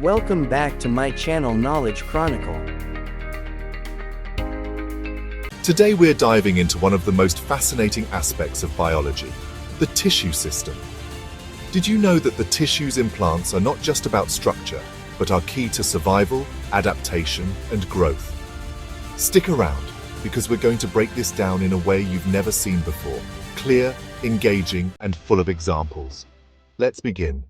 Welcome back to my channel Knowledge Chronicle. Today we're diving into one of the most fascinating aspects of biology, the tissue system. Did you know that the tissues in plants are not just about structure, but are key to survival, adaptation, and growth? Stick around, because we're going to break this down in a way you've never seen before. Clear, engaging, and full of examples. Let's begin.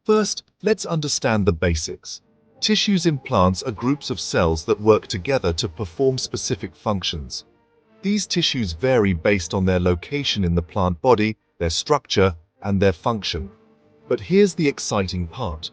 First, let's understand the basics. Tissues in plants are groups of cells that work together to perform specific functions. These tissues vary based on their location in the plant body, their structure, and their function. But here's the exciting part.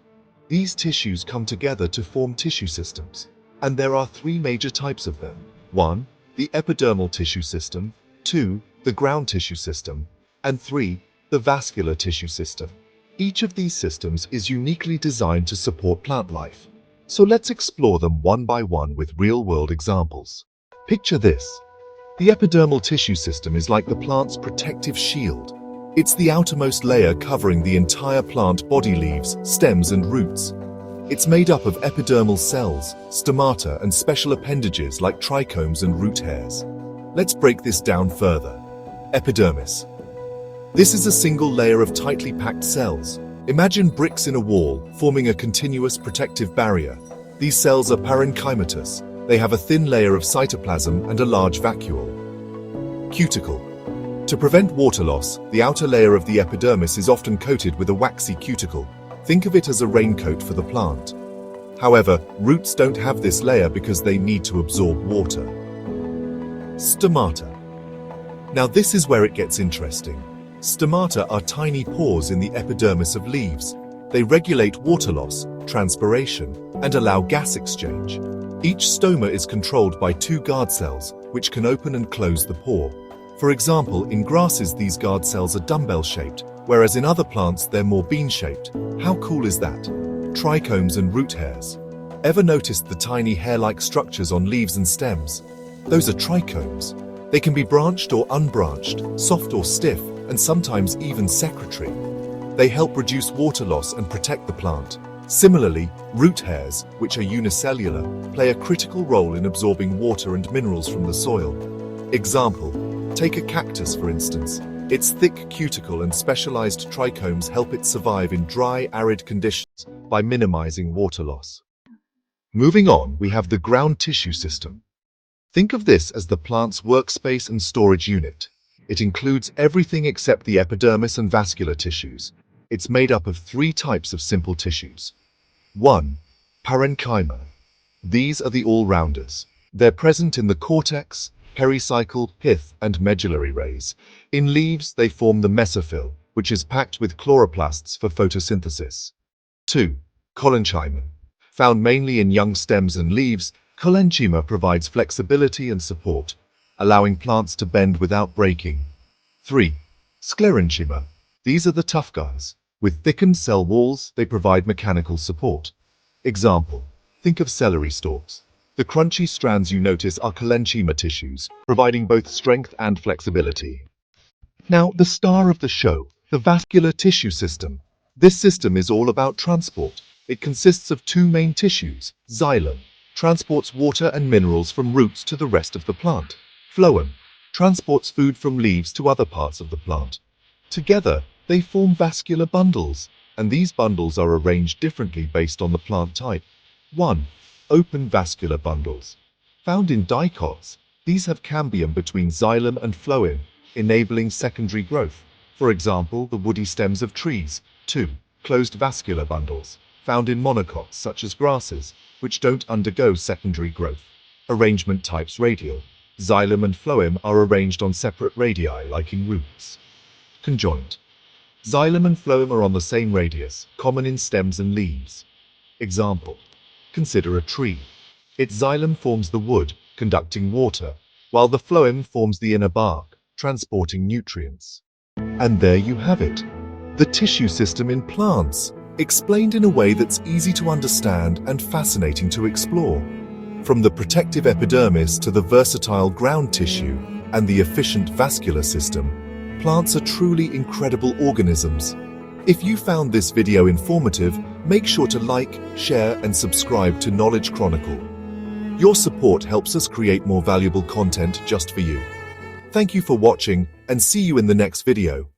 These tissues come together to form tissue systems. And there are three major types of them. 1. The epidermal tissue system. 2. The ground tissue system. And 3. The vascular tissue system. Each of these systems is uniquely designed to support plant life. So let's explore them one by one with real-world examples. Picture this. The epidermal tissue system is like the plant's protective shield. It's the outermost layer covering the entire plant body, leaves, stems, and roots. It's made up of epidermal cells, stomata, and special appendages like trichomes and root hairs. Let's break this down further. Epidermis. This is a single layer of tightly packed cells. Imagine bricks in a wall, forming a continuous protective barrier. These cells are parenchymatous. They have a thin layer of cytoplasm and a large vacuole. Cuticle. To prevent water loss, the outer layer of the epidermis is often coated with a waxy cuticle. Think of it as a raincoat for the plant. However, roots don't have this layer because they need to absorb water. Stomata. Now this is where it gets interesting. Stomata are tiny pores in the epidermis of leaves. They regulate water loss, transpiration, and allow gas exchange. Each stoma is controlled by two guard cells, which can open and close the pore. For example, in grasses these guard cells are dumbbell-shaped, whereas in other plants they're more bean-shaped. How cool is that? Trichomes and root hairs. Ever noticed the tiny hair-like structures on leaves and stems? Those are trichomes. They can be branched or unbranched, soft or stiff, and sometimes even secretory. They help reduce water loss and protect the plant. Similarly, root hairs, which are unicellular, play a critical role in absorbing water and minerals from the soil. Example, take a cactus for instance. Its thick cuticle and specialized trichomes help it survive in dry, arid conditions by minimizing water loss. Moving on, we have the ground tissue system. Think of this as the plant's workspace and storage unit. It includes everything except the epidermis and vascular tissues. It's made up of three types of simple tissues. 1. Parenchyma. These are the all-rounders. They're present in the cortex, pericycle, pith, and medullary rays. In leaves, they form the mesophyll, which is packed with chloroplasts for photosynthesis. 2. Collenchyma. Found mainly in young stems and leaves, collenchyma provides flexibility and support, allowing plants to bend without breaking. 3. Sclerenchyma. These are the tough guys. With thickened cell walls, they provide mechanical support. Example, think of celery stalks. The crunchy strands you notice are collenchyma tissues, providing both strength and flexibility. Now, the star of the show, the vascular tissue system. This system is all about transport. It consists of two main tissues. Xylem transports water and minerals from roots to the rest of the plant. Phloem transports food from leaves to other parts of the plant. Together, they form vascular bundles, and these bundles are arranged differently based on the plant type. 1. Open vascular bundles. Found in dicots, these have cambium between xylem and phloem, enabling secondary growth. For example, the woody stems of trees. 2. Closed vascular bundles. Found in monocots such as grasses, which don't undergo secondary growth. Arrangement types radial. Xylem and phloem are arranged on separate radii like in roots. Conjoint. Xylem and phloem are on the same radius, common in stems and leaves. Example. Consider a tree. Its xylem forms the wood, conducting water, while the phloem forms the inner bark, transporting nutrients. And there you have it. The tissue system in plants, explained in a way that's easy to understand and fascinating to explore. From the protective epidermis to the versatile ground tissue and the efficient vascular system, plants are truly incredible organisms. If you found this video informative, Make sure to like, share, and subscribe to Knowledge Chronicle. Your support helps us create more valuable content just for you. Thank you for watching, and see you in the next video.